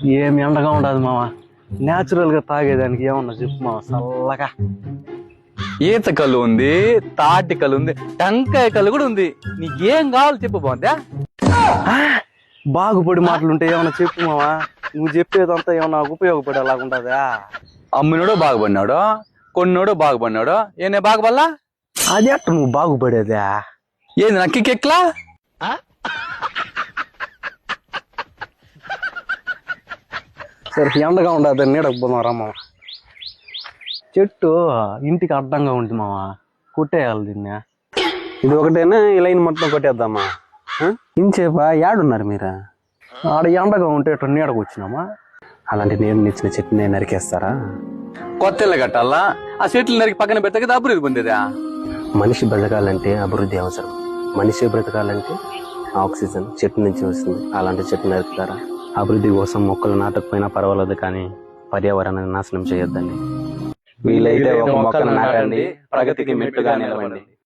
ఏం ఎండగా ఉండదు మామ. న్యాచురల్ గా తాగేదానికి ఏమన్నా చెప్పు మామ చల్లగా. ఈత కళ్ళు ఉంది, తాటి కళ్ళు ఉంది, టెంకాయ కళ్ళు కూడా ఉంది. నీకేం కావాలి చెప్పు బాగుందా. బాగుపడి మాటలుంటే ఏమన్నా చెప్పు మావా. నువ్వు చెప్పేదంతా ఏమన్నా ఉపయోగపడేలాగుంటదా? అమ్మినోడు బాగుపడినాడు, కొన్నోడు బాగుపడినాడు. ఏనే బాగుపడలా? అది అట్ట నువ్వు బాగుపడేదా? ఏంది నక్కికెక్లా? సరే ఎండగా ఉండదు, నీడకు పోదాం రమ్మ. చెట్టు ఇంటికి అడ్డంగా ఉంటుంది మావా, కొట్టేయాలి దీన్ని. ఇది ఒకటేనా ఈ లైన్ మొత్తం కొట్టేద్దామా? ఇంచేపా ఏడున్నారు మీరు? ఆడ ఎండగా ఉంటే ఇట్లా నీడకు వచ్చినామా. అలాంటి నీళ్ళు ఇచ్చిన చెట్టుని నరికేస్తారా? కొత్త ఇళ్ళ కట్టాలా? ఆ చెట్లు నరికి పక్కన పెడితే కదా అభివృద్ధి పొందేదా? మనిషి బ్రతకాలంటే అభివృద్ధి అవసరం. మనిషి బ్రతకాలంటే ఆక్సిజన్ చెట్టు నుంచి వస్తుంది. అలాంటి చెట్టు నరుకుతారా? అభివృద్ధి కోసం మొక్కలు నాటకపోయినా పర్వాలేదు, కానీ పర్యావరణాన్ని నాశనం చేయొద్దండి. వీలైతే ఒక మొక్కను నాటండి, ప్రగతికి మెట్టుగా నిలవండి.